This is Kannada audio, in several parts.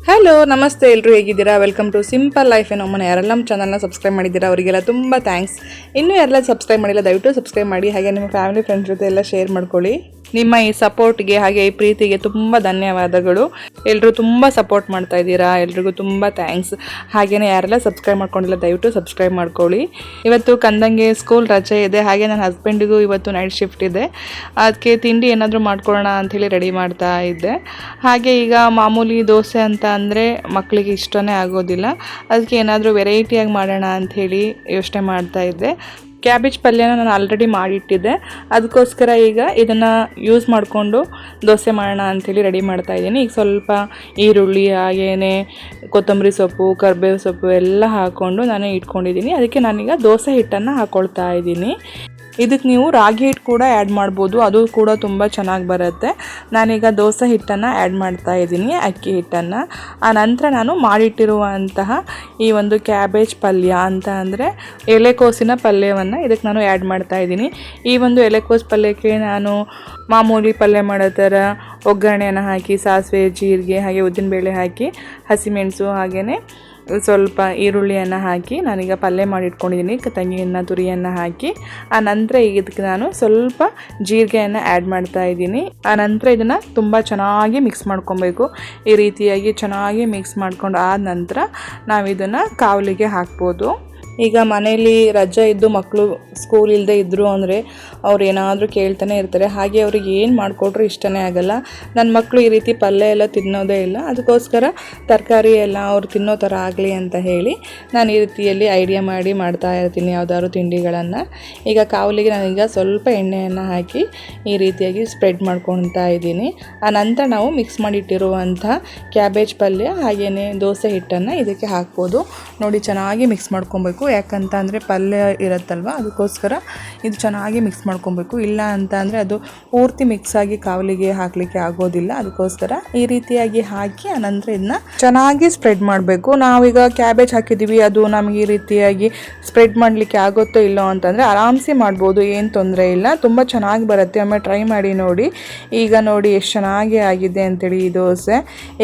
ಹಲೋ ನಮಸ್ತೆ, ಎಲ್ಲರೂ ಹೇಗಿದ್ದೀರಾ? Welcome to simple life. ನಮ್ಮನ್ನು ಯಾರೆಲ್ಲ ನಮ್ಮ ಚಾನಲ್ನ ಸಬ್ಸ್ಕ್ರೈಬ್ ಮಾಡಿದ್ದೀರಾ ಅವರಿಗೆಲ್ಲ ತುಂಬ ಥ್ಯಾಂಕ್ಸ್. ಇನ್ನೂ ಯಾರೆಲ್ಲ ಸಬ್ಸ್ಕ್ರೈಬ್ ಮಾಡಿಲ್ಲ ದಯವಿಟ್ಟು ಸಬ್ಸ್ಕ್ರೈಬ್ ಮಾಡಿ. ಹಾಗೆ ನಿಮ್ಮ ಫ್ಯಾಮಿಲಿ ಫ್ರೆಂಡ್ಸ್ ಜೊತೆ ಎಲ್ಲ ಶೇರ್ ಮಾಡ್ಕೊಳ್ಳಿ. ನಿಮ್ಮ ಈ ಸಪೋರ್ಟ್ಗೆ ಹಾಗೆ ಈ ಪ್ರೀತಿಗೆ ತುಂಬ ಧನ್ಯವಾದಗಳು. ಎಲ್ಲರೂ ತುಂಬ ಸಪೋರ್ಟ್ ಮಾಡ್ತಾ ಇದ್ದೀರಾ, ಎಲ್ರಿಗೂ ತುಂಬ ಥ್ಯಾಂಕ್ಸ್. ಹಾಗೆಯೇ ಯಾರೆಲ್ಲ ಸಬ್ಸ್ಕ್ರೈಬ್ ಮಾಡ್ಕೊಂಡಿಲ್ಲ ದಯವಿಟ್ಟು ಸಬ್ಸ್ಕ್ರೈಬ್ ಮಾಡ್ಕೊಳ್ಳಿ. ಇವತ್ತು ಕಂದಂಗೆ ಸ್ಕೂಲ್ ರಜೆ ಇದೆ, ಹಾಗೆ ನನ್ನ ಹಸ್ಬೆಂಡಿಗೂ ಇವತ್ತು ನೈಟ್ ಶಿಫ್ಟ್ ಇದೆ. ಅದಕ್ಕೆ ತಿಂಡಿ ಏನಾದರೂ ಮಾಡ್ಕೊಳ್ಳೋಣ ಅಂಥೇಳಿ ರೆಡಿ ಮಾಡ್ತಾ ಇದ್ದೆ. ಹಾಗೆ ಈಗ ಮಾಮೂಲಿ ದೋಸೆ ಅಂತ ಅಂದರೆ ಮಕ್ಕಳಿಗೆ ಇಷ್ಟನೇ ಆಗೋದಿಲ್ಲ, ಅದಕ್ಕೆ ಏನಾದರೂ ವೆರೈಟಿಯಾಗಿ ಮಾಡೋಣ ಅಂಥೇಳಿ ಯೋಚನೆ ಮಾಡ್ತಾ ಇದ್ದೆ. ಕ್ಯಾಬೇಜ್ ಪಲ್ಯನ ನಾನು ಆಲ್ರೆಡಿ ಮಾಡಿಟ್ಟಿದ್ದೆ, ಅದಕ್ಕೋಸ್ಕರ ಈಗ ಇದನ್ನು ಯೂಸ್ ಮಾಡಿಕೊಂಡು ದೋಸೆ ಮಾಡೋಣ ಅಂಥೇಳಿ ರೆಡಿ ಮಾಡ್ತಾ ಇದ್ದೀನಿ. ಈಗ ಸ್ವಲ್ಪ ಈರುಳ್ಳಿ ಹಾಗೇನೆ ಕೊತ್ತಂಬರಿ ಸೊಪ್ಪು ಕರಿಬೇವು ಸೊಪ್ಪು ಎಲ್ಲ ಹಾಕ್ಕೊಂಡು ನಾನು ಇಟ್ಕೊಂಡಿದ್ದೀನಿ. ಅದಕ್ಕೆ ನಾನೀಗ ದೋಸೆ ಹಿಟ್ಟನ್ನು ಹಾಕ್ಕೊಳ್ತಾ ಇದ್ದೀನಿ. ಇದಕ್ಕೆ ನೀವು ರಾಗಿ ಹಿಟ್ಟು ಕೂಡ ಆ್ಯಡ್ ಮಾಡ್ಬೋದು, ಅದು ಕೂಡ ತುಂಬ ಚೆನ್ನಾಗಿ ಬರುತ್ತೆ. ನಾನೀಗ ದೋಸೆ ಹಿಟ್ಟನ್ನು ಆ್ಯಡ್ ಮಾಡ್ತಾ ಇದ್ದೀನಿ, ಅಕ್ಕಿ ಹಿಟ್ಟನ್ನು. ಆ ನಂತರ ನಾನು ಮಾಡಿಟ್ಟಿರುವಂತಹ ಈ ಒಂದು ಕ್ಯಾಬೇಜ್ ಪಲ್ಯ ಅಂತ ಅಂದರೆ ಎಲೆಕೋಸಿನ ಪಲ್ಯವನ್ನು ಇದಕ್ಕೆ ನಾನು ಆ್ಯಡ್ ಮಾಡ್ತಾ ಇದ್ದೀನಿ. ಈ ಒಂದು ಎಲೆಕೋಸು ಪಲ್ಯಕ್ಕೆ ನಾನು ಮಾಮೂಲಿ ಪಲ್ಯ ಮಾಡೋ ಥರ ಒಗ್ಗರಣೆಯನ್ನು ಹಾಕಿ ಸಾಸಿವೆ ಜೀರಿಗೆ ಹಾಗೆ ಉದ್ದಿನಬೇಳೆ ಹಾಕಿ ಹಸಿಮೆಣಸು ಹಾಗೆಯೇ ಸ್ವಲ್ಪ ಈರುಳ್ಳಿಯನ್ನು ಹಾಕಿ ನಾನೀಗ ಪಲ್ಯ ಮಾಡಿಟ್ಕೊಂಡಿದ್ದೀನಿ. ತಂಗಿಯನ್ನು ತುರಿಯನ್ನು ಹಾಕಿ ಆ ನಂತರ ಇದಕ್ಕೆ ನಾನು ಸ್ವಲ್ಪ ಜೀರಿಗೆಯನ್ನು ಆ್ಯಡ್ ಮಾಡ್ತಾ ಇದ್ದೀನಿ. ಆ ನಂತರ ಇದನ್ನು ತುಂಬ ಚೆನ್ನಾಗಿ ಮಿಕ್ಸ್ ಮಾಡ್ಕೊಬೇಕು. ಈ ರೀತಿಯಾಗಿ ಚೆನ್ನಾಗಿ ಮಿಕ್ಸ್ ಮಾಡ್ಕೊಂಡು ಆದ ನಂತರ ನಾವು ಇದನ್ನು ಕಾವಲಿಗೆ ಹಾಕ್ಬೋದು. ಈಗ ಮನೇಲಿ ರಜೆ ಇದ್ದು ಮಕ್ಕಳು ಸ್ಕೂಲ್ ಇಲ್ಲದೆ ಇದ್ದರು ಅಂದರೆ ಅವ್ರು ಏನಾದರೂ ಕೇಳ್ತಾನೆ ಇರ್ತಾರೆ. ಹಾಗೆ ಅವ್ರಿಗೆ ಏನು ಮಾಡಿಕೊಟ್ರು ಇಷ್ಟನೇ ಆಗೋಲ್ಲ. ನನ್ನ ಮಕ್ಕಳು ಈ ರೀತಿ ಪಲ್ಯ ಎಲ್ಲ ತಿನ್ನೋದೇ ಇಲ್ಲ, ಅದಕ್ಕೋಸ್ಕರ ತರಕಾರಿ ಎಲ್ಲ ಅವ್ರು ತಿನ್ನೋ ಥರ ಆಗಲಿ ಅಂತ ಹೇಳಿ ನಾನು ಈ ರೀತಿಯಲ್ಲಿ ಐಡಿಯಾ ಮಾಡಿ ಮಾಡ್ತಾ ಇರ್ತೀನಿ ಯಾವುದಾದ್ರು ತಿಂಡಿಗಳನ್ನು. ಈಗ ಕಾವಲಿಗೆ ನಾನೀಗ ಸ್ವಲ್ಪ ಎಣ್ಣೆಯನ್ನು ಹಾಕಿ ಈ ರೀತಿಯಾಗಿ ಸ್ಪ್ರೆಡ್ ಮಾಡ್ಕೊಳ್ತಾ ಇದ್ದೀನಿ. ಆ ನಂತರ ನಾವು ಮಿಕ್ಸ್ ಮಾಡಿಟ್ಟಿರುವಂಥ ಕ್ಯಾಬೇಜ್ ಪಲ್ಯ ಹಾಗೆಯೇ ದೋಸೆ ಹಿಟ್ಟನ್ನು ಇದಕ್ಕೆ ಹಾಕ್ಬೋದು. ನೋಡಿ ಚೆನ್ನಾಗಿ ಮಿಕ್ಸ್ ಮಾಡ್ಕೊಬೇಕು, ಯಾಕಂತ ಅಂದರೆ ಪಲ್ಯ ಇರುತ್ತಲ್ವ ಅದಕ್ಕೋಸ್ಕರ ಇದು ಚೆನ್ನಾಗಿ ಮಿಕ್ಸ್ ಮಾಡ್ಕೊಬೇಕು. ಇಲ್ಲ ಅಂತ ಅಂದರೆ ಅದು ಪೂರ್ತಿ ಮಿಕ್ಸ್ ಆಗಿ ಕಾವಲಿಗೆ ಹಾಕಲಿಕ್ಕೆ ಆಗೋದಿಲ್ಲ. ಅದಕ್ಕೋಸ್ಕರ ಈ ರೀತಿಯಾಗಿ ಹಾಕಿ ಆನಂತರ ಇದನ್ನ ಚೆನ್ನಾಗಿ ಸ್ಪ್ರೆಡ್ ಮಾಡಬೇಕು. ನಾವೀಗ ಕ್ಯಾಬೇಜ್ ಹಾಕಿದ್ದೀವಿ, ಅದು ನಮಗೆ ಈ ರೀತಿಯಾಗಿ ಸ್ಪ್ರೆಡ್ ಮಾಡಲಿಕ್ಕೆ ಆಗುತ್ತೋ ಇಲ್ಲೋ ಅಂತಂದರೆ ಆರಾಮ್ಸೆ ಮಾಡ್ಬೋದು, ಏನು ತೊಂದರೆ ಇಲ್ಲ, ತುಂಬ ಚೆನ್ನಾಗಿ ಬರುತ್ತೆ. ಒಮ್ಮೆ ಟ್ರೈ ಮಾಡಿ ನೋಡಿ. ಈಗ ನೋಡಿ ಎಷ್ಟು ಚೆನ್ನಾಗಿ ಆಗಿದೆ ಅಂತೇಳಿ ಈ ದೋಸೆ.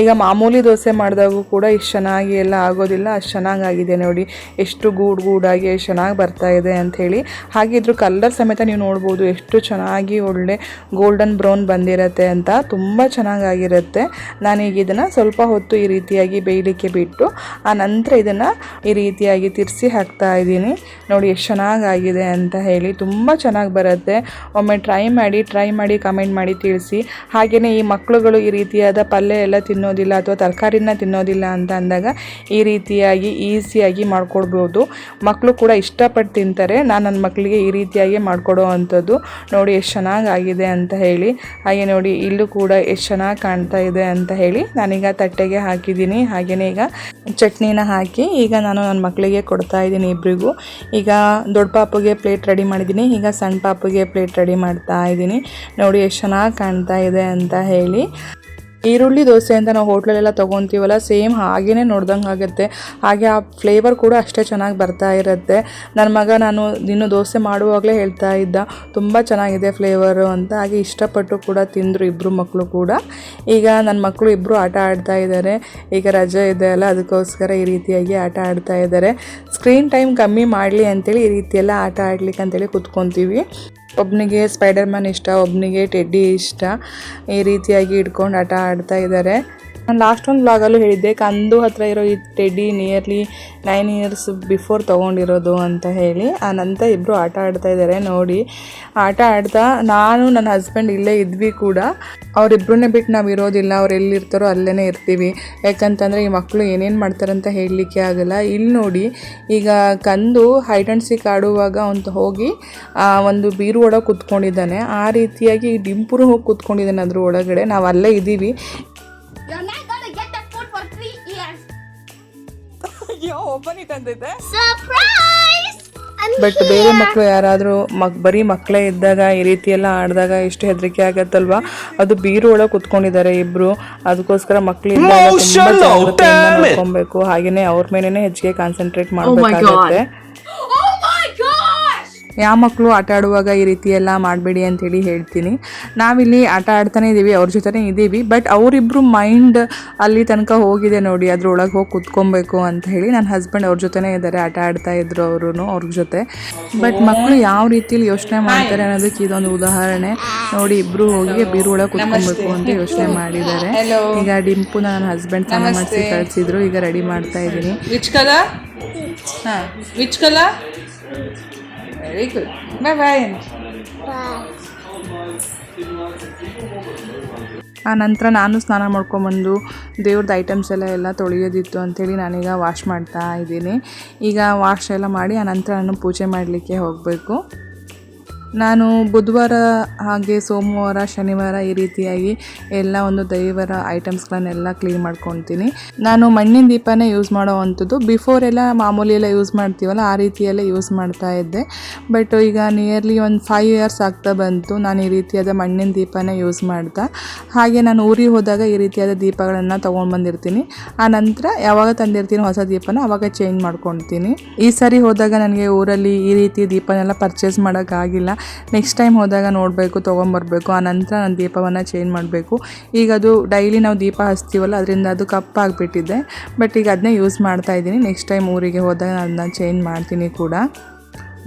ಈಗ ಮಾಮೂಲಿ ದೋಸೆ ಮಾಡಿದಾಗೂ ಕೂಡ ಇಷ್ಟು ಚೆನ್ನಾಗಿ ಎಲ್ಲ ಆಗೋದಿಲ್ಲ, ಅಷ್ಟು ಚೆನ್ನಾಗಾಗಿದೆ ನೋಡಿ, ಎಷ್ಟು ಗೂಡಾಗಿ ಎಷ್ಟು ಚೆನ್ನಾಗಿ ಬರ್ತಾ ಇದೆ ಅಂಥೇಳಿ. ಹಾಗೆ ಇದ್ರ ಕಲರ್ ಸಮೇತ ನೀವು ನೋಡ್ಬೋದು ಎಷ್ಟು ಚೆನ್ನಾಗಿ ಒಳ್ಳೆ ಗೋಲ್ಡನ್ ಬ್ರೌನ್ ಬಂದಿರುತ್ತೆ ಅಂತ, ತುಂಬ ಚೆನ್ನಾಗಿರುತ್ತೆ. ನಾನೀಗ ಇದನ್ನು ಸ್ವಲ್ಪ ಹೊತ್ತು ಈ ರೀತಿಯಾಗಿ ಬೇಯಲಿಕ್ಕೆ ಬಿಟ್ಟು ಆ ನಂತರ ಇದನ್ನು ಈ ರೀತಿಯಾಗಿ ತಿರ್ಸಿ ಹಾಕ್ತಾ ಇದ್ದೀನಿ. ನೋಡಿ ಎಷ್ಟು ಚೆನ್ನಾಗಾಗಿದೆ ಅಂತ ಹೇಳಿ, ತುಂಬ ಚೆನ್ನಾಗಿ ಬರುತ್ತೆ. ಒಮ್ಮೆ ಟ್ರೈ ಮಾಡಿ ಕಮೆಂಟ್ ಮಾಡಿ ತಿಳಿಸಿ. ಹಾಗೆಯೇ ಈ ಮಕ್ಕಳುಗಳು ಈ ರೀತಿಯಾದ ಪಲ್ಯ ಎಲ್ಲ ತಿನ್ನೋದಿಲ್ಲ ಅಥವಾ ತರಕಾರಿನ ತಿನ್ನೋದಿಲ್ಲ ಅಂತ ಅಂದಾಗ ಈ ರೀತಿಯಾಗಿ ಈಸಿಯಾಗಿ ಮಾಡ್ಕೊಡ್ಬೋದು. ಮಕ್ಕಳು ಕೂಡ ಇಷ್ಟಪಟ್ಟು ತಿಂತಾರೆ. ನಾನು ನನ್ನ ಮಕ್ಕಳಿಗೆ ಈ ರೀತಿಯಾಗಿ ಮಾಡಿಕೊಡೋ ಅಂಥದ್ದು. ನೋಡಿ ಎಷ್ಟು ಚೆನ್ನಾಗಾಗಿದೆ ಅಂತ ಹೇಳಿ. ಹಾಗೆ ನೋಡಿ ಇಲ್ಲೂ ಕೂಡ ಎಷ್ಟು ಚೆನ್ನಾಗಿ ಕಾಣ್ತಾ ಇದೆ ಅಂತ ಹೇಳಿ ನಾನೀಗ ತಟ್ಟೆಗೆ ಹಾಕಿದ್ದೀನಿ. ಹಾಗೆಯೇ ಈಗ ಚಟ್ನಿನ ಹಾಕಿ ಈಗ ನಾನು ನನ್ನ ಮಕ್ಕಳಿಗೆ ಕೊಡ್ತಾ ಇದ್ದೀನಿ ಇಬ್ಬರಿಗೂ. ಈಗ ದೊಡ್ಡ ಪಾಪುಗೆ ಪ್ಲೇಟ್ ರೆಡಿ ಮಾಡಿದ್ದೀನಿ, ಈಗ ಸಣ್ಣ ಪಾಪುಗೆ ಪ್ಲೇಟ್ ರೆಡಿ ಮಾಡ್ತಾ ಇದ್ದೀನಿ. ನೋಡಿ ಎಷ್ಟು ಚೆನ್ನಾಗಿ ಕಾಣ್ತಾ ಇದೆ ಅಂತ ಹೇಳಿ. ಈರುಳ್ಳಿ ದೋಸೆ ಅಂತ ನಾವು ಹೋಟ್ಲಲ್ಲೆಲ್ಲ ತೊಗೊತೀವಲ್ಲ, ಸೇಮ್ ಹಾಗೇ ನೋಡ್ದಂಗೆ ಆಗುತ್ತೆ. ಹಾಗೆ ಆ ಫ್ಲೇವರ್ ಕೂಡ ಅಷ್ಟೇ ಚೆನ್ನಾಗಿ ಬರ್ತಾ ಇರುತ್ತೆ. ನನ್ನ ಮಗ ನಾನು ಇನ್ನು ದೋಸೆ ಮಾಡುವಾಗಲೇ ಹೇಳ್ತಾ ಇದ್ದ ತುಂಬ ಚೆನ್ನಾಗಿದೆ ಫ್ಲೇವರು ಅಂತ. ಹಾಗೆ ಇಷ್ಟಪಟ್ಟು ಕೂಡ ತಿಂದರು ಇಬ್ಬರು ಮಕ್ಕಳು ಕೂಡ. ಈಗ ನನ್ನ ಮಕ್ಕಳು ಇಬ್ಬರು ಆಟ ಆಡ್ತಾ ಇದ್ದಾರೆ, ಈಗ ರಜೆ ಇದೆ ಅಲ್ಲ ಅದಕ್ಕೋಸ್ಕರ ಈ ರೀತಿಯಾಗಿ ಆಟ ಆಡ್ತಾ ಇದ್ದಾರೆ. ಸ್ಕ್ರೀನ್ ಟೈಮ್ ಕಮ್ಮಿ ಮಾಡಲಿ ಅಂತೇಳಿ ಈ ರೀತಿಯೆಲ್ಲ ಆಟ ಆಡ್ಲಿಕ್ಕೆ ಅಂತೇಳಿ ಕೂತ್ಕೊತೀವಿ. ಒಬ್ಬನಿಗೆ ಸ್ಪೈಡರ್ ಮ್ಯಾನ್ ಇಷ್ಟ, ಒಬ್ಬನಿಗೆ ಟೆಡ್ಡಿ ಇಷ್ಟ. ಈ ರೀತಿಯಾಗಿ ಇಟ್ಕೊಂಡು ಆಟ ಆಡ್ತಾ ಇದ್ದಾರೆ. ನಾನು ಲಾಸ್ಟ್ ಒಂದು ಬ್ಲಾಗಲ್ಲೂ ಹೇಳಿದ್ದೆ, ಕಂದು ಹತ್ರ ಇರೋ ಈ ಟೆಡ್ಡಿ ನಿಯರ್ಲಿ 9 years ಬಿಫೋರ್ ತೊಗೊಂಡಿರೋದು ಅಂತ ಹೇಳಿ. ಆ ನಂತರ ಇಬ್ಬರು ಆಟ ಆಡ್ತಾ ಇದ್ದಾರೆ. ನೋಡಿ ಆಟ ಆಡ್ತಾ ನಾನು ನನ್ನ ಹಸ್ಬೆಂಡ್ ಇಲ್ಲೇ ಇದ್ವಿ ಕೂಡ. ಅವರಿಬ್ಬರನ್ನೇ ಬಿಟ್ಟು ನಾವು ಇರೋದಿಲ್ಲ, ಅವ್ರು ಎಲ್ಲಿರ್ತಾರೋ ಅಲ್ಲೇ ಇರ್ತೀವಿ. ಯಾಕಂತಂದರೆ ಈ ಮಕ್ಕಳು ಏನೇನು ಮಾಡ್ತಾರಂತ ಹೇಳಲಿಕ್ಕೆ ಆಗೋಲ್ಲ. ಇಲ್ಲಿ ನೋಡಿ ಈಗ ಕಂದು ಹೈಡ್ ಆ್ಯಂಡ್ ಸೀಕ್ ಆಡುವಾಗ ಅಂತ ಹೋಗಿ ಒಂದು ಬೀರು ಒಳಗೆ ಕೂತ್ಕೊಂಡಿದ್ದಾನೆ. ಆ ರೀತಿಯಾಗಿ ಡಿಂಪುರು ಹೋಗಿ ಕೂತ್ಕೊಂಡಿದ್ದಾನೆ ಅದ್ರ ಒಳಗಡೆ. ನಾವು ಅಲ್ಲೇ ಇದ್ದೀವಿ. ಬಟ್ ಬೇರೆ ಮಕ್ಕಳು ಯಾರಾದರೂ ಬರೀ ಮಕ್ಕಳೇ ಇದ್ದಾಗ ಈ ರೀತಿ ಎಲ್ಲ ಆಡಿದಾಗ ಎಷ್ಟು ಹೆದರಿಕೆ ಆಗತ್ತಲ್ವಾ. ಅದು ಬೀರು ಒಳಗೆ ಕುತ್ಕೊಂಡಿದ್ದಾರೆ ಇಬ್ರು, ಅದಕ್ಕೋಸ್ಕರ ಮಕ್ಕಳು ಇದ್ದಾಗ ತುಂಬಾ ಜಾಗ್ರತೆಯಿಂದ ನೋಡ್ಕೊಬೇಕು. ಹಾಗೇನೆ ಅವ್ರ ಮೇಲೇನೆ ಹೆಚ್ಚಿಗೆ ಕಾನ್ಸಂಟ್ರೇಟ್ ಮಾಡಬೇಕಾಗುತ್ತೆ. ಯಾವ ಮಕ್ಕಳು ಆಟ ಆಡುವಾಗ ಈ ರೀತಿ ಎಲ್ಲ ಮಾಡಬೇಡಿ ಅಂತೇಳಿ ಹೇಳ್ತೀನಿ. ನಾವಿಲ್ಲಿ ಆಟ ಆಡ್ತಾನೆ ಇದ್ದೀವಿ, ಅವ್ರ ಜೊತೆನೇ ಇದ್ದೀವಿ, ಬಟ್ ಅವರಿಬ್ಬರು ಮೈಂಡ್ ಅಲ್ಲಿ ತನಕ ಹೋಗಿದೆ ನೋಡಿ, ಅದ್ರೊಳಗೆ ಹೋಗಿ ಕುತ್ಕೊಬೇಕು ಅಂತ ಹೇಳಿ. ನನ್ನ ಹಸ್ಬೆಂಡ್ ಅವ್ರ ಜೊತೆನೇ ಇದ್ದಾರೆ, ಆಟ ಆಡ್ತಾ ಇದ್ರು ಅವರು ಅವ್ರ ಜೊತೆ. ಬಟ್ ಮಕ್ಕಳು ಯಾವ ರೀತಿಯಲ್ಲಿ ಯೋಚನೆ ಮಾಡ್ತಾರೆ ಅನ್ನೋದಕ್ಕೆ ಇದೊಂದು ಉದಾಹರಣೆ ನೋಡಿ. ಇಬ್ಬರು ಹೋಗಿ ಬೀರು ಒಳಗೆ ಕುತ್ಕೊಬೇಕು ಅಂತ ಯೋಚನೆ ಮಾಡಿದ್ದಾರೆ. ಈಗ ಡಿಂಪು ನನ್ನ ಹಸ್ಬೆಂಡ್ ಸ್ನಾನ ಮಾಡಿಸಿ ಕಳಿಸಿದ್ರು, ಈಗ ರೆಡಿ ಮಾಡ್ತಾ ಇದ್ದೀನಿ. Which colour? ಹಾಂ, which colour? Very good. Bye bye. ಆ ನಂತರ ನಾನು ಸ್ನಾನ ಮಾಡ್ಕೊಂಬಂದು ದೇವ್ರದ್ದು ಐಟಮ್ಸ್ ಎಲ್ಲ ತೊಳೆಯೋದಿತ್ತು ಅಂಥೇಳಿ ನಾನೀಗ ವಾಶ್ ಮಾಡ್ತಾ ಇದ್ದೀನಿ. ಈಗ ವಾಶ್ ಎಲ್ಲ ಮಾಡಿ ಆ ನಂತರ ನಾನು ಪೂಜೆ ಮಾಡಲಿಕ್ಕೆ ಹೋಗಬೇಕು. ನಾನು ಬುಧವಾರ ಹಾಗೆ ಸೋಮವಾರ ಶನಿವಾರ ಈ ರೀತಿಯಾಗಿ ಎಲ್ಲ ಒಂದು ದೇವರ ಐಟಮ್ಸ್ಗಳನ್ನೆಲ್ಲ ಕ್ಲೀನ್ ಮಾಡ್ಕೊತೀನಿ. ನಾನು ಮಣ್ಣಿನ ದೀಪನೇ ಯೂಸ್ ಮಾಡೋ ಅಂಥದ್ದು. ಬಿಫೋರ್ ಎಲ್ಲ ಮಾಮೂಲಿ ಎಲ್ಲ ಯೂಸ್ ಮಾಡ್ತೀವಲ್ಲ ಆ ರೀತಿಯಲ್ಲೇ ಯೂಸ್ ಮಾಡ್ತಾ ಇದ್ದೆ. ಬಟ್ ಈಗ ನಿಯರ್ಲಿ ಒಂದು 5 ಇಯರ್ಸ್ ಆಗ್ತಾ ಬಂತು ನಾನು ಈ ರೀತಿಯಾದ ಮಣ್ಣಿನ ದೀಪನೇ ಯೂಸ್ ಮಾಡ್ತಾ. ಹಾಗೆ ನಾನು ಊರಿಗೆ ಹೋದಾಗ ಈ ರೀತಿಯಾದ ದೀಪಗಳನ್ನು ತೊಗೊಂಡು ಬಂದಿರ್ತೀನಿ. ಆ ನಂತರ ಯಾವಾಗ ತಂದಿರ್ತೀನಿ ಹೊಸ ದೀಪನ ಆವಾಗ ಚೇಂಜ್ ಮಾಡ್ಕೊಳ್ತೀನಿ. ಈ ಸಾರಿ ಹೋದಾಗ ನನಗೆ ಊರಲ್ಲಿ ಈ ರೀತಿ ದೀಪನೆಲ್ಲ ಪರ್ಚೇಸ್ ಮಾಡೋಕ್ಕಾಗಿಲ್ಲ. ನೆಕ್ಸ್ಟ್ ಟೈಮ್ ಹೋದಾಗ ನೋಡಬೇಕು, ತೊಗೊಂಬರ್ಬೇಕು. ಆ ನಂತರ ನಾನು ದೀಪವನ್ನು ಚೇಂಜ್ ಮಾಡಬೇಕು. ಈಗ ಅದು ಡೈಲಿ ನಾವು ದೀಪ ಹಚ್ತೀವಲ್ಲ ಅದರಿಂದ ಅದು ಕಪ್ಪಾಗಿಬಿಟ್ಟಿದೆ. ಬಟ್ ಈಗ ಅದನ್ನೇ ಯೂಸ್ ಮಾಡ್ತಾ ಇದ್ದೀನಿ. ನೆಕ್ಸ್ಟ್ ಟೈಮ್ ಊರಿಗೆ ಹೋದಾಗ ನಾನು ಅದನ್ನ ಚೇಂಜ್ ಮಾಡ್ತೀನಿ ಕೂಡ.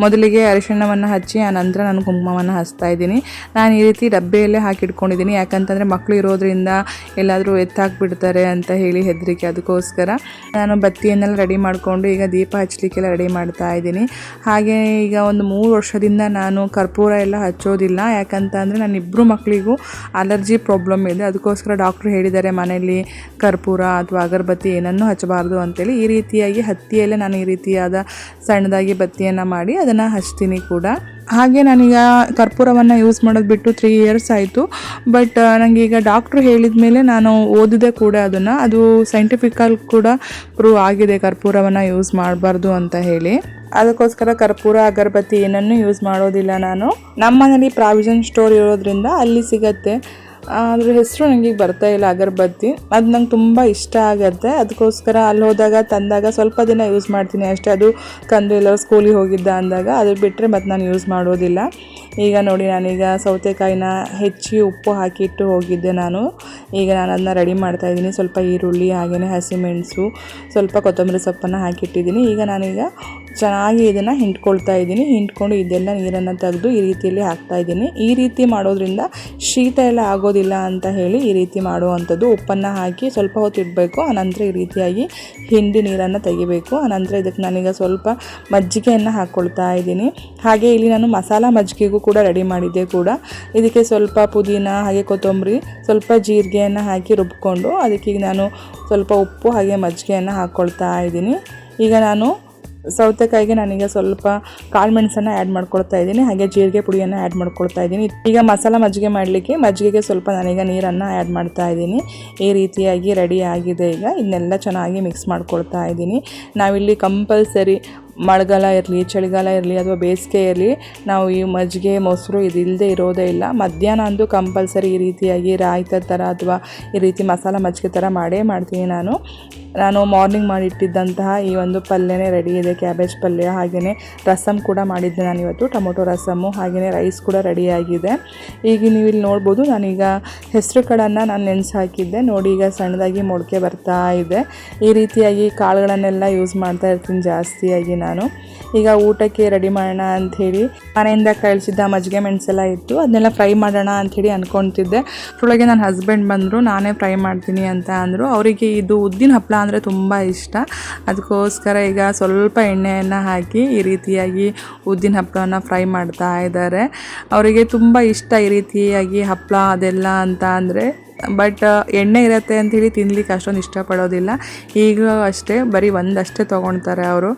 ಮೊದಲಿಗೆ ಅರಿಶಿಣವನ್ನು ಹಚ್ಚಿ ಆ ನಂತರ ನಾನು ಕುಂಕುಮವನ್ನು ಹಚ್ತಾ ಇದ್ದೀನಿ. ನಾನು ಈ ರೀತಿ ಡಬ್ಬೆಯಲ್ಲೇ ಹಾಕಿಟ್ಕೊಂಡಿದ್ದೀನಿ, ಯಾಕಂತಂದರೆ ಮಕ್ಕಳು ಇರೋದ್ರಿಂದ ಎಲ್ಲಾದರೂ ಎತ್ತಾಕ್ಬಿಡ್ತಾರೆ ಅಂತ ಹೇಳಿ ಹೆದರಿಕೆ. ಅದಕ್ಕೋಸ್ಕರ ನಾನು ಬತ್ತಿಯನ್ನೆಲ್ಲ ರೆಡಿ ಮಾಡಿಕೊಂಡು ಈಗ ದೀಪ ಹಚ್ಚಲಿಕ್ಕೆಲ್ಲ ರೆಡಿ ಮಾಡ್ತಾ ಇದ್ದೀನಿ. ಹಾಗೆ ಈಗ ಒಂದು 3 ವರ್ಷದಿಂದ ನಾನು ಕರ್ಪೂರ ಎಲ್ಲ ಹಚ್ಚೋದಿಲ್ಲ, ಯಾಕಂತಂದರೆ ನನ್ನ ಇಬ್ಬರು ಮಕ್ಕಳಿಗೂ ಅಲರ್ಜಿ ಪ್ರಾಬ್ಲಮ್ ಇದೆ. ಅದಕ್ಕೋಸ್ಕರ ಡಾಕ್ಟ್ರು ಹೇಳಿದ್ದಾರೆ ಮನೆಯಲ್ಲಿ ಕರ್ಪೂರ ಅಥವಾ ಅಗರಬತ್ತಿ ಏನನ್ನೂ ಹಚ್ಚಬಾರ್ದು ಅಂತೇಳಿ. ಈ ರೀತಿಯಾಗಿ ಹತ್ತಿಯಲ್ಲೇ ನಾನು ಈ ರೀತಿಯಾದ ಸಣ್ಣದಾಗಿ ಬತ್ತಿಯನ್ನು ಮಾಡಿ ಅದನ್ನು ಹಚ್ತೀನಿ ಕೂಡ. ಹಾಗೆ ನಾನೀಗ ಕರ್ಪೂರವನ್ನು ಯೂಸ್ ಮಾಡೋದು ಬಿಟ್ಟು 3 ಇಯರ್ಸ್ ಆಯಿತು. ಬಟ್ ನನಗೆ ಈಗ ಡಾಕ್ಟ್ರು ಹೇಳಿದ ಮೇಲೆ ನಾನು ಓದಿದೆ ಕೂಡ ಅದನ್ನು. ಅದು ಸೈಂಟಿಫಿಕಲ್ ಕೂಡ ಪ್ರೂವ್ ಆಗಿದೆ ಕರ್ಪೂರವನ್ನು ಯೂಸ್ ಮಾಡಬಾರ್ದು ಅಂತ ಹೇಳಿ. ಅದಕ್ಕೋಸ್ಕರ ಕರ್ಪೂರ ಅಗರಬತ್ತಿ ಏನನ್ನೂ ಯೂಸ್ ಮಾಡೋದಿಲ್ಲ ನಾನು. ನಮ್ಮ ಮನೇಲಿ ಪ್ರಾವಿಷನ್ ಸ್ಟೋರ್ ಇರೋದ್ರಿಂದ ಅಲ್ಲಿ ಸಿಗತ್ತೆ. ಅದ್ರ ಹೆಸರು ನನಗೆ ಬರ್ತಾ ಇಲ್ಲ, ಅಗರಬತ್ತಿ. ಅದು ನಂಗೆ ತುಂಬ ಇಷ್ಟ ಆಗುತ್ತೆ. ಅದಕ್ಕೋಸ್ಕರ ಅಲ್ಲಿ ಹೋದಾಗ ತಂದಾಗ ಸ್ವಲ್ಪ ದಿನ ಯೂಸ್ ಮಾಡ್ತೀನಿ ಅಷ್ಟೇ. ಅದು ಕಂದು ಎಲ್ಲರೂ ಸ್ಕೂಲಿಗೆ ಹೋಗಿದ್ದ ಅಂದಾಗ ಅದು ಬಿಟ್ಟರೆ ಮತ್ತು ನಾನು ಯೂಸ್ ಮಾಡೋದಿಲ್ಲ. ಈಗ ನೋಡಿ ನಾನೀಗ ಸೌತೆಕಾಯಿನ ಹೆಚ್ಚಿ ಉಪ್ಪು ಹಾಕಿಟ್ಟು ಹೋಗಿದ್ದೆ ನಾನು. ಈಗ ನಾನು ಅದನ್ನ ರೆಡಿ ಮಾಡ್ತಾಯಿದ್ದೀನಿ. ಸ್ವಲ್ಪ ಈರುಳ್ಳಿ ಹಾಗೆಯೇ ಹಸಿಮೆಣಸು ಸ್ವಲ್ಪ ಕೊತ್ತಂಬರಿ ಸೊಪ್ಪನ್ನು ಹಾಕಿಟ್ಟಿದ್ದೀನಿ. ಈಗ ನಾನೀಗ ಚೆನ್ನಾಗಿ ಇದನ್ನು ಹಿಂಡ್ಕೊಳ್ತಾ ಇದ್ದೀನಿ. ಹಿಂಡ್ಕೊಂಡು ಇದೆಲ್ಲ ನೀರನ್ನು ತೆಗೆದು ಈ ರೀತಿಯಲ್ಲಿ ಹಾಕ್ತಾಯಿದ್ದೀನಿ. ಈ ರೀತಿ ಮಾಡೋದ್ರಿಂದ ಶೀತ ಎಲ್ಲ ಆಗೋದಿಲ್ಲ ಅಂತ ಹೇಳಿ ಈ ರೀತಿ ಮಾಡುವಂಥದ್ದು. ಉಪ್ಪನ್ನು ಹಾಕಿ ಸ್ವಲ್ಪ ಹೊತ್ತು ಇಡಬೇಕು. ಆನಂತರ ಈ ರೀತಿಯಾಗಿ ಹಿಂಡಿ ನೀರನ್ನು ತೆಗಿಬೇಕು. ಆನಂತರ ಇದಕ್ಕೆ ನಾನೀಗ ಸ್ವಲ್ಪ ಮಜ್ಜಿಗೆಯನ್ನು ಹಾಕ್ಕೊಳ್ತಾ ಇದ್ದೀನಿ. ಹಾಗೆ ಇಲ್ಲಿ ನಾನು ಮಸಾಲ ಮಜ್ಜಿಗೆಗೂ ಕೂಡ ರೆಡಿ ಮಾಡಿದ್ದೆ ಕೂಡ. ಇದಕ್ಕೆ ಸ್ವಲ್ಪ ಪುದೀನ ಹಾಗೆ ಕೊತ್ತಂಬರಿ ಸ್ವಲ್ಪ ಜೀರಿಗೆಯನ್ನು ಹಾಕಿ ರುಬ್ಕೊಂಡು ಅದಕ್ಕೆ ನಾನು ಸ್ವಲ್ಪ ಉಪ್ಪು ಹಾಗೆ ಮಜ್ಜಿಗೆಯನ್ನು ಹಾಕ್ಕೊಳ್ತಾ ಇದ್ದೀನಿ. ಈಗ ನಾನು ಸೌತೆಕಾಯಿಗೆ ನಾನೀಗ ಸ್ವಲ್ಪ ಕಾಳು ಮೆಣಸನ್ನು ಆ್ಯಡ್ ಮಾಡ್ಕೊಳ್ತಾ ಇದ್ದೀನಿ. ಹಾಗೆ ಜೀರಿಗೆ ಪುಡಿಯನ್ನು ಆ್ಯಡ್ ಮಾಡ್ಕೊಳ್ತಾ ಇದ್ದೀನಿ. ಈಗ ಮಸಾಲ ಮಜ್ಜಿಗೆ ಮಾಡಲಿಕ್ಕೆ ಮಜ್ಜಿಗೆಗೆ ಸ್ವಲ್ಪ ನಾನೀಗ ನೀರನ್ನು ಆ್ಯಡ್ ಮಾಡ್ತಾ ಇದ್ದೀನಿ. ಈ ರೀತಿಯಾಗಿ ರೆಡಿ ಆಗಿದೆ. ಈಗ ಇದನ್ನೆಲ್ಲ ಚೆನ್ನಾಗಿ ಮಿಕ್ಸ್ ಮಾಡ್ಕೊಳ್ತಾ ಇದ್ದೀನಿ. ನಾವಿಲ್ಲಿ ಕಂಪಲ್ಸರಿ ಮಳೆಗಾಲ ಇರಲಿ ಚಳಿಗಾಲ ಇರಲಿ ಅಥವಾ ಬೇಸಿಗೆ ಇರಲಿ ನಾವು ಈ ಮಜ್ಜಿಗೆ ಮೊಸರು ಇದಿಲ್ಲದೆ ಇರೋದೇ ಇಲ್ಲ. ಮಧ್ಯಾಹ್ನ ಅಂದು ಕಂಪಲ್ಸರಿ ಈ ರೀತಿಯಾಗಿ ರಾಯ್ತ ಥರ ಅಥವಾ ಈ ರೀತಿ ಮಸಾಲ ಮಜ್ಜಿಗೆ ಥರ ಮಾಡೇ ಮಾಡ್ತೀನಿ ನಾನು ಮಾರ್ನಿಂಗ್ ಮಾಡಿಟ್ಟಿದ್ದಂತಹ ಈ ಒಂದು ಪಲ್ಯನೇ ರೆಡಿ ಇದೆ, ಕ್ಯಾಬೇಜ್ ಪಲ್ಯ. ಹಾಗೆಯೇ ರಸಮ್ ಕೂಡ ಮಾಡಿದ್ದೆ ನಾನು ಇವತ್ತು, ಟೊಮೊಟೊ ರಸಮ್ಮು. ಹಾಗೆಯೇ ರೈಸ್ ಕೂಡ ರೆಡಿಯಾಗಿದೆ. ಈಗ ನೀವು ಇಲ್ಲಿ ನೋಡ್ಬೋದು ನಾನೀಗ ಹೆಸರು ಕಾಳನ್ನು ನಾನು ನೆನೆಸಿ ಹಾಕಿದ್ದೆ ನೋಡಿ. ಈಗ ಸಣ್ಣದಾಗಿ ಮೊಳಕೆ ಬರ್ತಾ ಇದೆ. ಈ ರೀತಿಯಾಗಿ ಕಾಳುಗಳನ್ನೆಲ್ಲ ಯೂಸ್ ಮಾಡ್ತಾ ಇರ್ತೀನಿ ಜಾಸ್ತಿಯಾಗಿ ನಾನು. ಈಗ ಊಟಕ್ಕೆ ರೆಡಿ ಮಾಡೋಣ ಅಂಥೇಳಿ ಮನೆಯಿಂದ ಕಳಿಸಿದ್ದ ಮಜ್ಜಿಗೆ ಮೆಣಸೆಲ್ಲ ಇತ್ತು, ಅದನ್ನೆಲ್ಲ ಫ್ರೈ ಮಾಡೋಣ ಅಂಥೇಳಿ ಅಂದ್ಕೊತಿದ್ದೆ. ಅಷ್ಟರೊಳಗೆ ನನ್ನ ಹಸ್ಬೆಂಡ್ ಬಂದರು, ನಾನೇ ಫ್ರೈ ಮಾಡ್ತೀನಿ ಅಂತ ಅಂದರು. ಅವರಿಗೆ ಇದು ಉದ್ದಿನ ಹಪ್ಪಳ ಅಂದರೆ ತುಂಬ ಇಷ್ಟ. ಅದಕ್ಕೋಸ್ಕರ ಈಗ ಸ್ವಲ್ಪ ಎಣ್ಣೆಯನ್ನು ಹಾಕಿ ಈ ರೀತಿಯಾಗಿ ಉದ್ದಿನ ಹಪ್ಪಳವನ್ನು ಫ್ರೈ ಮಾಡ್ತಾ ಇದ್ದಾರೆ. ಅವರಿಗೆ ತುಂಬ ಇಷ್ಟ ಈ ರೀತಿಯಾಗಿ ಹಪ್ಪಳ ಅದೆಲ್ಲ ಅಂತ ಅಂದರೆ. ಬಟ್ ಎಣ್ಣೆ ಇರುತ್ತೆ ಅಂಥೇಳಿ ತಿನ್ಲಿಕ್ಕೆ ಅಷ್ಟೊಂದು ಇಷ್ಟಪಡೋದಿಲ್ಲ. ಈಗ ಅಷ್ಟೇ ಬರೀ ಒಂದಷ್ಟೇ ತೊಗೊಳ್ತಾರೆ ಅವರು,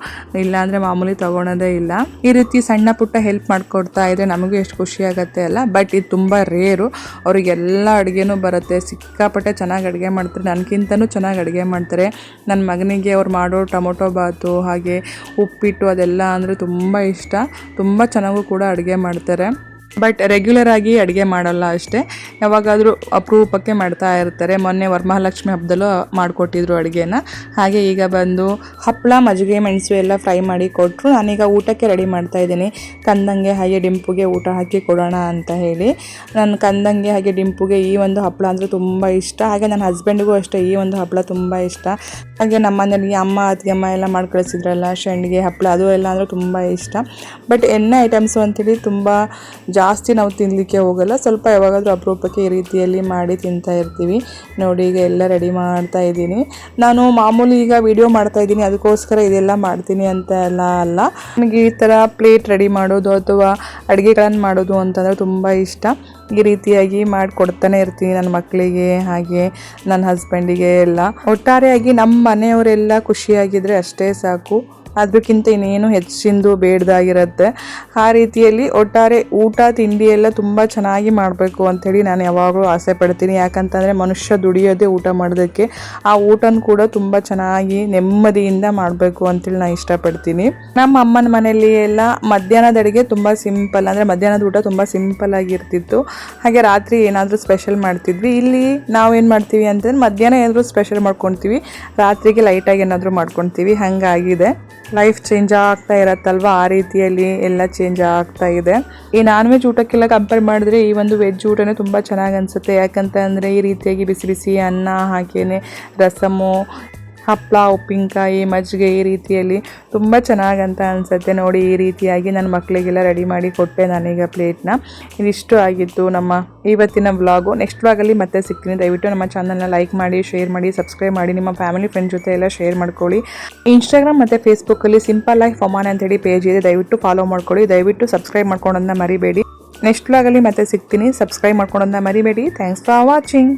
ಇಲ್ಲಾಂದರೆ ಮಾಮೂಲಿ ತೊಗೊಳೋದೇ ಇಲ್ಲ. ಈ ರೀತಿ ಸಣ್ಣ ಪುಟ್ಟ ಹೆಲ್ಪ್ ಮಾಡಿಕೊಡ್ತಾ ಇದ್ದರೆ ನಮಗೂ ಎಷ್ಟು ಖುಷಿ ಆಗುತ್ತೆ ಅಲ್ಲ. ಬಟ್ ಇದು ತುಂಬ ರೇರು. ಅವರಿಗೆಲ್ಲ ಅಡುಗೆನೂ ಬರುತ್ತೆ, ಸಿಕ್ಕಾಪಟ್ಟೆ ಚೆನ್ನಾಗಿ ಅಡುಗೆ ಮಾಡ್ತಾರೆ, ನನಗಿಂತನೂ ಚೆನ್ನಾಗಿ ಅಡುಗೆ ಮಾಡ್ತಾರೆ. ನನ್ನ ಮಗನಿಗೆ ಅವ್ರು ಮಾಡೋ ಟೊಮೊಟೊ ಬಾತು ಹಾಗೆ ಉಪ್ಪಿಟ್ಟು ಅದೆಲ್ಲ ಅಂದರೆ ತುಂಬ ಇಷ್ಟ. ತುಂಬ ಚೆನ್ನಾಗೂ ಕೂಡ ಅಡುಗೆ ಮಾಡ್ತಾರೆ. ಬಟ್ ರೆಗ್ಯುಲರ್ ಆಗಿ ಅಡುಗೆ ಮಾಡಲ್ಲ ಅಷ್ಟೇ, ಯಾವಾಗಾದರೂ ಅಪರೂಪಕ್ಕೆ ಮಾಡ್ತಾ ಇರ್ತಾರೆ. ಮೊನ್ನೆ ವರಮಹಾಲಕ್ಷ್ಮಿ ಹಬ್ಬದಲ್ಲೂ ಮಾಡಿಕೊಟ್ಟಿದ್ರು ಅಡುಗೆನ. ಹಾಗೆ ಈಗ ಬಂದು ಹಪ್ಪಳ, ಮಜ್ಜಿಗೆ, ಮೆಣಸು ಎಲ್ಲ ಫ್ರೈ ಮಾಡಿ ಕೊಟ್ಟರು. ನಾನೀಗ ಊಟಕ್ಕೆ ರೆಡಿ ಮಾಡ್ತಾ ಇದ್ದೀನಿ. ಕಂದಂಗೆ ಹಾಗೆ ಡಿಂಪುಗೆ ಊಟ ಹಾಕಿ ಕೊಡೋಣ ಅಂತ ಹೇಳಿ. ನನ್ನ ಕಂದಂಗೆ ಹಾಗೆ ಡಿಂಪುಗೆ ಈ ಒಂದು ಹಪ್ಪಳ ಅಂದರೆ ತುಂಬ ಇಷ್ಟ. ಹಾಗೆ ನನ್ನ ಹಸ್ಬೆಂಡ್ಗೂ ಅಷ್ಟೇ ಈ ಒಂದು ಹಪ್ಪಳ ತುಂಬ ಇಷ್ಟ. ಹಾಗೆ ನಮ್ಮ ಮನೇಲಿ ಅಮ್ಮ, ಅತ್ತಿಗೆಮ್ಮ ಎಲ್ಲ ಮಾಡಿ ಕಳಿಸಿದ್ರಲ್ಲ ಸಂಡಿಗೆ, ಹಪ್ಪಳ, ಅದು ಎಲ್ಲ ಅಂದರೆ ತುಂಬ ಇಷ್ಟ. ಬಟ್ ಎಣ್ಣೆ ಐಟಮ್ಸು ಅಂತೇಳಿ ತುಂಬ ಜಾಸ್ತಿ ನಾವು ತಿನ್ನಲಿಕ್ಕೆ ಹೋಗಲ್ಲ. ಸ್ವಲ್ಪ ಯಾವಾಗಾದರೂ ಅಪರೂಪಕ್ಕೆ ಈ ರೀತಿಯಲ್ಲಿ ಮಾಡಿ ತಿಂತಾ ಇರ್ತೀವಿ. ನೋಡಿ ಈಗ ಎಲ್ಲ ರೆಡಿ ಮಾಡ್ತಾ ಇದ್ದೀನಿ. ನಾನು ಮಾಮೂಲಿ ಈಗ ವಿಡಿಯೋ ಮಾಡ್ತಾ ಇದ್ದೀನಿ ಅದಕ್ಕೋಸ್ಕರ ಇದೆಲ್ಲ ಮಾಡ್ತೀನಿ ಅಂತ ಎಲ್ಲ ಅಲ್ಲ. ನನಗೆ ಈ ಥರ ಪ್ಲೇಟ್ ರೆಡಿ ಮಾಡೋದು ಅಥವಾ ಅಡುಗೆಗಳನ್ನು ಮಾಡೋದು ಅಂತಂದರೆ ತುಂಬ ಇಷ್ಟ. ಈ ರೀತಿಯಾಗಿ ಮಾಡಿಕೊಡ್ತಾನೆ ಇರ್ತೀನಿ ನನ್ನ ಮಕ್ಕಳಿಗೆ, ಹಾಗೆ ನನ್ನ ಹಸ್ಬೆಂಡಿಗೆ ಎಲ್ಲ. ಒಟ್ಟಾರೆಯಾಗಿ ನಮ್ಮ ಮನೆಯವರೆಲ್ಲ ಖುಷಿಯಾಗಿದ್ದರೆ ಅಷ್ಟೇ ಸಾಕು, ಅದಕ್ಕಿಂತ ಇನ್ನೇನು ಹೆಚ್ಚಿಂದು ಬೇಡ್ದಾಗಿರುತ್ತೆ. ಆ ರೀತಿಯಲ್ಲಿ ಒಟ್ಟಾರೆ ಊಟ ತಿಂಡಿ ಎಲ್ಲ ತುಂಬ ಚೆನ್ನಾಗಿ ಮಾಡಬೇಕು ಅಂಥೇಳಿ ನಾನು ಯಾವಾಗಲೂ ಆಸೆ ಪಡ್ತೀನಿ. ಯಾಕಂತಂದರೆ ಮನುಷ್ಯ ದುಡಿಯೋದೇ ಊಟ ಮಾಡೋದಕ್ಕೆ. ಆ ಊಟನ ಕೂಡ ತುಂಬ ಚೆನ್ನಾಗಿ ನೆಮ್ಮದಿಯಿಂದ ಮಾಡಬೇಕು ಅಂತೇಳಿ ನಾನು ಇಷ್ಟಪಡ್ತೀನಿ. ನಮ್ಮ ಅಮ್ಮನ ಮನೆಯಲ್ಲಿ ಎಲ್ಲ ಮಧ್ಯಾಹ್ನದ ಅಡುಗೆ ತುಂಬ ಸಿಂಪಲ್, ಅಂದರೆ ಮಧ್ಯಾಹ್ನದ ಊಟ ತುಂಬ ಸಿಂಪಲ್ ಆಗಿರ್ತಿತ್ತು. ಹಾಗೆ ರಾತ್ರಿ ಏನಾದರೂ ಸ್ಪೆಷಲ್ ಮಾಡ್ತಿದ್ವಿ. ಇಲ್ಲಿ ನಾವೇನು ಮಾಡ್ತೀವಿ ಅಂತಂದ್ರೆ ಮಧ್ಯಾಹ್ನ ಏನಾದರೂ ಸ್ಪೆಷಲ್ ಮಾಡ್ಕೊತೀವಿ, ರಾತ್ರಿಗೆ ಲೈಟಾಗಿ ಏನಾದರೂ ಮಾಡ್ಕೊತೀವಿ. ಹಾಗಾಗಿದೆ. ಲೈಫ್ ಚೇಂಜ್ ಆಗ್ತಾ ಇರತ್ತಲ್ವ, ಆ ರೀತಿಯಲ್ಲಿ ಎಲ್ಲ ಚೇಂಜ್ ಆಗ್ತಾ ಇದೆ. ಈ ನಾನ್ ವೆಜ್ ಊಟಕ್ಕೆಲ್ಲ ಕಂಪೇರ್ ಮಾಡಿದ್ರೆ ಈ ಒಂದು ವೆಜ್ ಊಟನೇ ತುಂಬ ಚೆನ್ನಾಗಿ ಅನಿಸುತ್ತೆ. ಯಾಕಂತ ಅಂದರೆ ಈ ರೀತಿಯಾಗಿ ಬಿಸಿ ಬಿಸಿ ಅನ್ನ ಹಾಗೇನೆ ರಸಮು, ಹಪ್ಪಳ, ಉಪ್ಪಿನಕಾಯಿ, ಮಜ್ಜಿಗೆ, ಈ ರೀತಿಯಲ್ಲಿ ತುಂಬ ಚೆನ್ನಾಗಂತ ಅನಿಸುತ್ತೆ. ನೋಡಿ ಈ ರೀತಿಯಾಗಿ ನನ್ನ ಮಕ್ಕಳಿಗೆಲ್ಲ ರೆಡಿ ಮಾಡಿ ಕೊಟ್ಟೆ ನಾನೀಗ ಪ್ಲೇಟ್ನ. ಇದಿಷ್ಟು ಆಗಿತ್ತು ನಮ್ಮ ಇವತ್ತಿನ ವ್ಲಾಗು. ನೆಕ್ಸ್ಟ್ ವ್ಲಾಗಲ್ಲಿ ಮತ್ತೆ ಸಿಗ್ತೀನಿ. ದಯವಿಟ್ಟು ನಮ್ಮ ಚಾನಲ್ನ ಲೈಕ್ ಮಾಡಿ, ಶೇರ್ ಮಾಡಿ, ಸಬ್ಸ್ಕ್ರೈಬ್ ಮಾಡಿ, ನಿಮ್ಮ ಫ್ಯಾಮಿಲಿ ಫ್ರೆಂಡ್ಸ್ ಜೊತೆ ಎಲ್ಲ ಶೇರ್ ಮಾಡ್ಕೊಳ್ಳಿ. ಇನ್ಸ್ಟಾಗ್ರಾಮ್ ಮತ್ತು ಫೇಸ್ಬುಕ್ಕಲ್ಲಿ ಸಿಂಪಲ್ ಲೈಫ್ ಒಮಾನ್ ಅಂತೇಳಿ ಪೇಜ್ ಇದೆ, ದಯವಿಟ್ಟು ಫಾಲೋ ಮಾಡ್ಕೊಳ್ಳಿ. ದಯವಿಟ್ಟು ಸಬ್ಸ್ಕ್ರೈಬ್ ಮಾಡ್ಕೊಳ್ಳೋದನ್ನ ಮರಿಬೇಡಿ. ನೆಕ್ಸ್ಟ್ ವ್ಲಾಗಲ್ಲಿ ಮತ್ತೆ ಸಿಗ್ತೀನಿ. ಸಬ್ಸ್ಕ್ರೈಬ್ ಮಾಡ್ಕೊಳ್ಳೋದನ್ನ ಮರಿಬೇಡಿ. Thanks for watching.